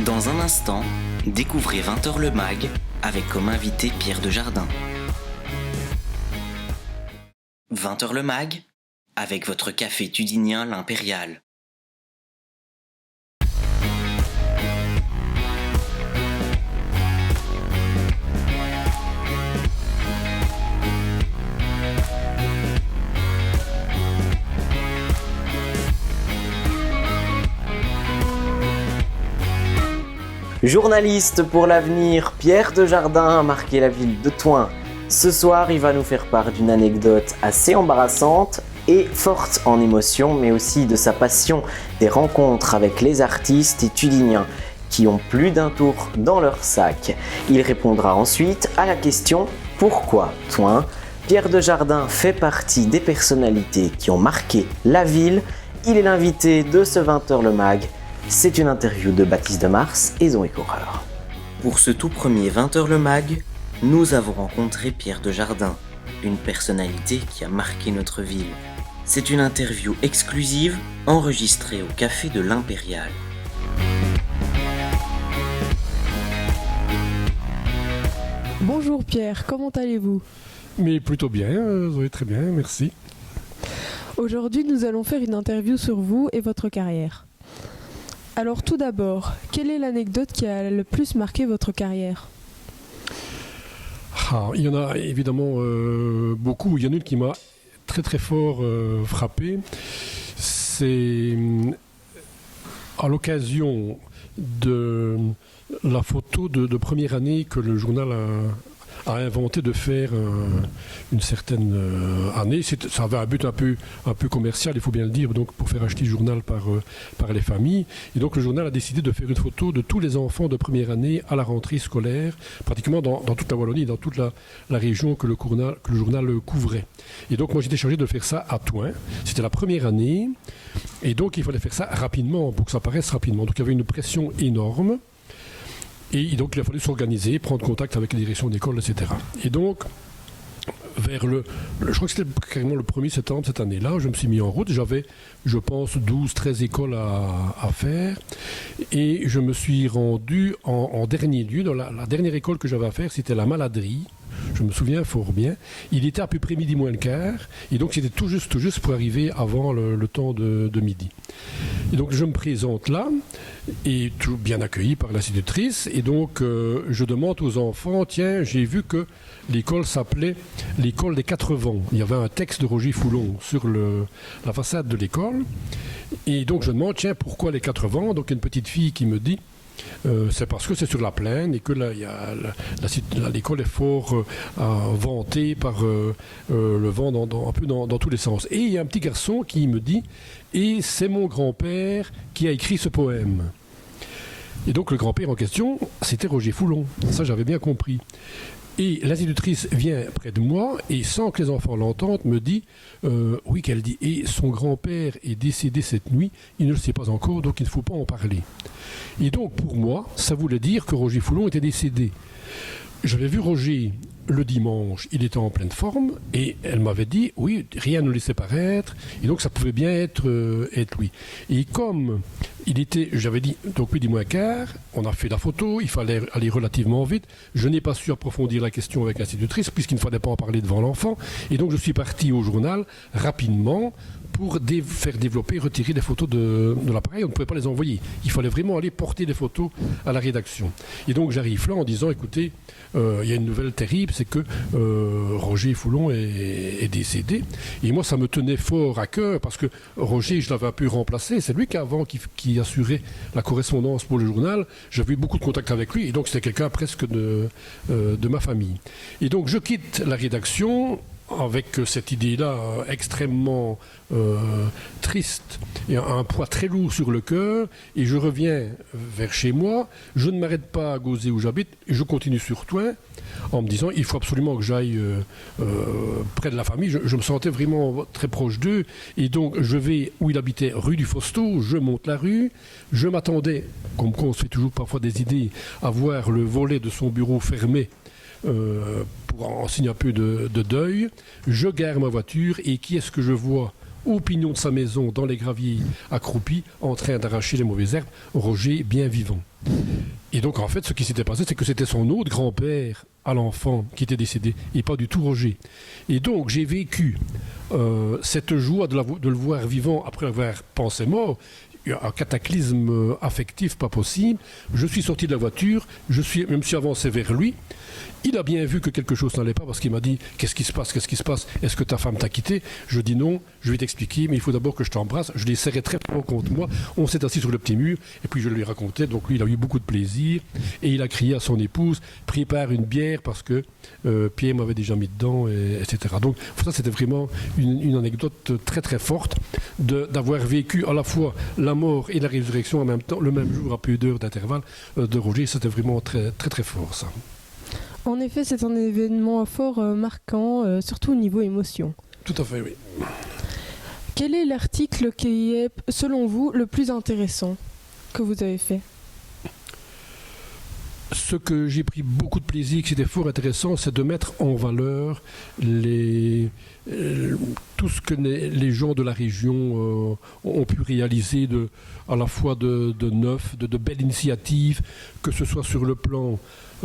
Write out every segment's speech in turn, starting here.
Dans un instant, découvrez 20h le MAG avec comme invité Pierre Desjardins. 20h le MAG avec votre café tudinien l'Impérial. Journaliste pour l'avenir, Pierre Desjardins a marqué la ville de Thoin. Ce soir, il va nous faire part d'une anecdote assez embarrassante et forte en émotion, mais aussi de sa passion des rencontres avec les artistes et tudiniens qui ont plus d'un tour dans leur sac. Il répondra ensuite à la question « Pourquoi Thoin ?» Pierre Desjardins fait partie des personnalités qui ont marqué la ville. Il est l'invité de ce 20h le MAG. C'est une interview de Baptiste de Mars et Zoé Coureur. Pour ce tout premier 20h le MAG, nous avons rencontré Pierre Desjardins, une personnalité qui a marqué notre ville. C'est une interview exclusive enregistrée au café de l'Impérial. Bonjour Pierre, comment allez-vous ? Mais plutôt bien, Zoé, très bien, merci. Aujourd'hui, nous allons faire une interview sur vous et votre carrière. Alors tout d'abord, quelle est l'anecdote qui a le plus marqué votre carrière ? Il y en a évidemment beaucoup. Il y en a une qui m'a très très fort frappé. C'est à l'occasion de la photo de première année que le journal a inventé de faire une certaine année. Ça avait un but un peu commercial, il faut bien le dire, donc pour faire acheter le journal par les familles. Et donc le journal a décidé de faire une photo de tous les enfants de première année à la rentrée scolaire, pratiquement dans toute la Wallonie, dans toute la région que le journal couvrait. Et donc moi j'étais chargé de faire ça à Thoin. C'était la première année, et donc il fallait faire ça rapidement, pour que ça paraisse rapidement. Donc il y avait une pression énorme. Et donc il a fallu s'organiser, prendre contact avec les directions d'école, etc. Et donc, vers je crois que c'était carrément le 1er septembre cette année-là, je me suis mis en route. J'avais, je pense, 12-13 écoles à faire. Et je me suis rendu en dernier lieu. Dans la dernière école que j'avais à faire, c'était la Maladerie. Je me souviens fort bien. Il était à peu près midi moins le quart. Et donc c'était tout juste pour arriver avant le temps de midi. Et donc je me présente là, et tout bien accueilli par l'institutrice. Et donc je demande aux enfants, tiens, j'ai vu que l'école s'appelait l'école des 4 vents. Il y avait un texte de Roger Foulon sur la façade de l'école. Et donc je demande, tiens, pourquoi les 4 vents ? Donc une petite fille qui me dit, c'est parce que c'est sur la plaine et que là, l'école est fort vantée par le vent un peu dans tous les sens. Et il y a un petit garçon qui me dit, et c'est mon grand-père qui a écrit ce poème. Et donc le grand-père en question, c'était Roger Foulon. Ça, j'avais bien compris. Et l'institutrice vient près de moi et sans que les enfants l'entendent me dit oui, qu'elle dit, et son grand-père est décédé cette nuit, il ne le sait pas encore, donc il ne faut pas en parler. Et donc pour moi, ça voulait dire que Roger Foulon était décédé. J'avais vu Roger le dimanche, il était en pleine forme et elle m'avait dit oui, rien ne le laissait paraître et donc ça pouvait bien être lui. Et comme il était, j'avais dit, donc midi moins quart, on a fait la photo, il fallait aller relativement vite. Je n'ai pas su approfondir la question avec l'institutrice puisqu'il ne fallait pas en parler devant l'enfant. Et donc je suis parti au journal rapidement pour faire développer, retirer des photos de l'appareil. On ne pouvait pas les envoyer. Il fallait vraiment aller porter des photos à la rédaction. Et donc j'arrive là en disant, écoutez, il y a une nouvelle terrible, c'est que Roger Foulon est décédé. Et moi, ça me tenait fort à cœur parce que Roger, je l'avais un peu remplacé. C'est lui qui assurait la correspondance pour le journal. J'avais eu beaucoup de contacts avec lui et donc c'était quelqu'un presque de ma famille. Et donc je quitte la rédaction avec cette idée-là extrêmement triste et un poids très lourd sur le cœur, et je reviens vers chez moi, je ne m'arrête pas à Gauzet où j'habite, et je continue sur Thoin en me disant il faut absolument que j'aille près de la famille. Je me sentais vraiment très proche d'eux, et donc je vais où il habitait, rue du Fausto, je monte la rue, je m'attendais, comme on se fait toujours parfois des idées, à voir le volet de son bureau fermé pour en signer un peu de deuil. Je gare ma voiture et qui est-ce que je vois au pignon de sa maison, dans les graviers accroupis, en train d'arracher les mauvaises herbes, Roger bien vivant. Et donc en fait, ce qui s'était passé, c'est que c'était son autre grand-père à l'enfant qui était décédé, et pas du tout Roger. Et donc j'ai vécu cette joie de le voir vivant après avoir pensé mort, un cataclysme affectif pas possible. Je suis sorti de la voiture, je me suis avancé vers lui. Il a bien vu que quelque chose n'allait pas parce qu'il m'a dit « Qu'est-ce qui se passe ? Est-ce que ta femme t'a quitté ?» Je dis « Non, je vais t'expliquer, mais il faut d'abord que je t'embrasse. » Je l'ai serré très fort contre moi. On s'est assis sur le petit mur et puis je lui ai raconté. Donc lui, il a eu beaucoup de plaisir et il a crié à son épouse « Prépare une bière parce que Pierre m'avait déjà mis dedans, etc. » Donc ça, c'était vraiment une anecdote très très forte d'avoir vécu à la fois la mort et la résurrection en même temps, le même jour à peu d'heures d'intervalle de Roger. C'était vraiment très très très fort ça. En effet, c'est un événement fort marquant, surtout au niveau émotion. Tout à fait, oui. Quel est l'article qui est, selon vous, le plus intéressant que vous avez fait ? Ce que j'ai pris beaucoup de plaisir, que c'était fort intéressant, c'est de mettre en valeur tout ce que les gens de la région ont pu réaliser à la fois de neuf, de belles initiatives, que ce soit sur le plan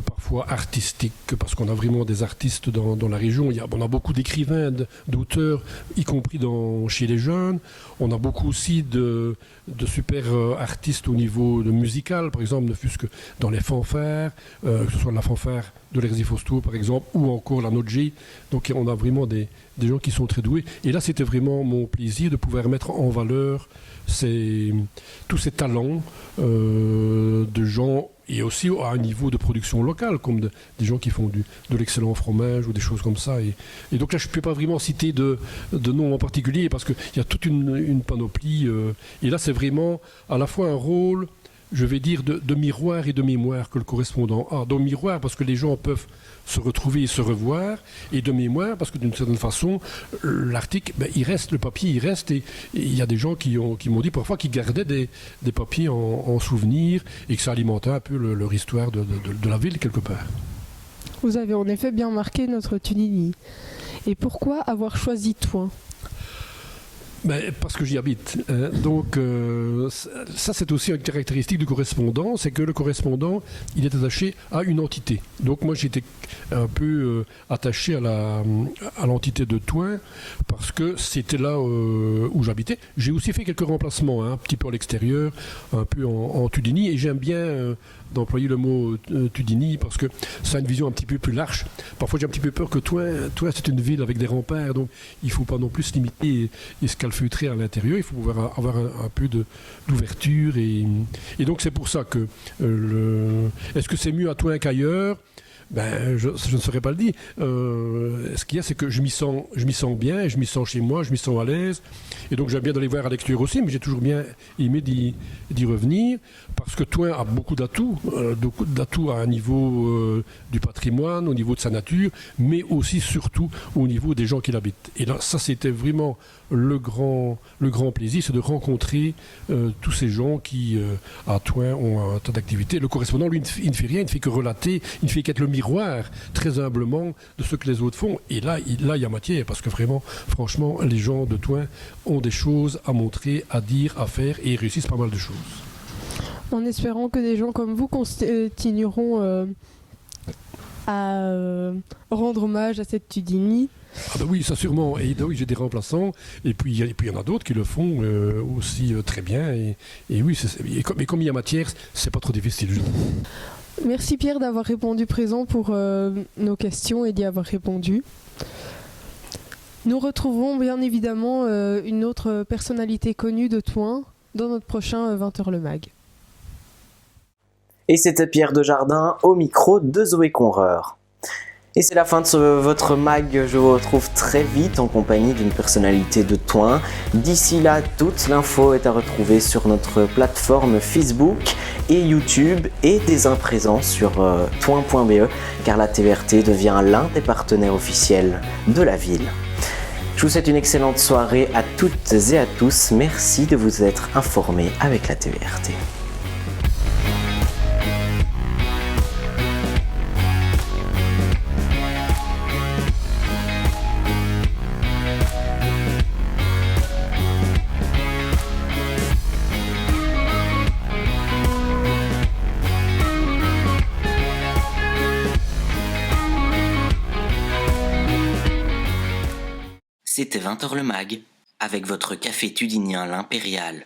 parfois artistique, parce qu'on a vraiment des artistes dans la région. On a beaucoup d'écrivains, d'auteurs, y compris chez les jeunes. On a beaucoup aussi de super artistes au niveau musical, par exemple, ne fût-ce que dans les fanfares, que ce soit la fanfare de l'Herzi Fausto, par exemple, ou encore la Nodji. Donc on a vraiment des gens qui sont très doués. Et là, c'était vraiment mon plaisir de pouvoir mettre en valeur tous ces talents de gens, et aussi à un niveau de production locale, comme des gens qui font de l'excellent fromage ou des choses comme ça. Et donc là, je ne peux pas vraiment citer de noms en particulier, parce qu'il y a toute une panoplie. Et là, c'est vraiment à la fois un rôle, je vais dire, de miroir et de mémoire que le correspondant a. Donc miroir, parce que les gens peuvent se retrouver et se revoir, et de mémoire, parce que d'une certaine façon, l'article, il reste, le papier, il reste, et il y a des gens qui m'ont dit parfois qu'ils gardaient des papiers en souvenir, et que ça alimentait un peu leur histoire de la ville, quelque part. Vous avez en effet bien marqué notre Tudini. Et pourquoi avoir choisi Thuin ? Parce que j'y habite. Donc ça, c'est aussi une caractéristique du correspondant, c'est que le correspondant, il est attaché à une entité. Donc moi, j'étais un peu attaché à l'entité de Thuin, parce que c'était là où j'habitais. J'ai aussi fait quelques remplacements, un petit peu à l'extérieur, un peu en Tudini, et j'aime bien d'employer le mot Tudini, parce que ça a une vision un petit peu plus large. Parfois, j'ai un petit peu peur que Thuin, c'est une ville avec des remparts, donc il ne faut pas non plus se limiter et se calfeutrer à l'intérieur. Il faut pouvoir avoir un peu d'ouverture. Et donc, c'est pour ça que est-ce que c'est mieux à Thuin qu'ailleurs ? Je ne saurais pas le dire. Ce qu'il y a, c'est que je m'y sens bien, je m'y sens chez moi, je m'y sens à l'aise. Et donc j'aime bien d'aller voir à l'extérieur aussi, mais j'ai toujours bien aimé d'y revenir, parce que Thuin a beaucoup d'atouts à un niveau du patrimoine, au niveau de sa nature, mais aussi surtout au niveau des gens qui l'habitent. Et là, ça, c'était vraiment le grand plaisir, c'est de rencontrer tous ces gens qui, à Thuin, ont un tas d'activités. Le correspondant, lui, il ne fait rien, il ne fait que relater, il ne fait qu'être le miroir, très humblement, de ce que les autres font. Et là, il y a matière, parce que vraiment, franchement, les gens de Thuin ont des choses à montrer, à dire, à faire, et ils réussissent pas mal de choses. En espérant que des gens comme vous continueront à rendre hommage à cette Tudini. Ah oui, ça sûrement. Et oui, j'ai des remplaçants. Et puis il y en a d'autres qui le font aussi très bien. Et oui, mais comme il y a matière, c'est pas trop difficile. Merci Pierre d'avoir répondu présent pour nos questions et d'y avoir répondu. Nous retrouverons bien évidemment une autre personnalité connue de Thuin dans notre prochain 20h le Mag. Et c'était Pierre Desjardins au micro de Zoé Conreur. Et c'est la fin de votre mag. Je vous retrouve très vite en compagnie d'une personnalité de Thuin. D'ici là, toute l'info est à retrouver sur notre plateforme Facebook et YouTube, et dès à présent sur thuin.be, car la TVRT devient l'un des partenaires officiels de la ville. Je vous souhaite une excellente soirée à toutes et à tous. Merci de vous être informés avec la TVRT. C'était 20h le mag, avec votre café tudinien l'Impérial.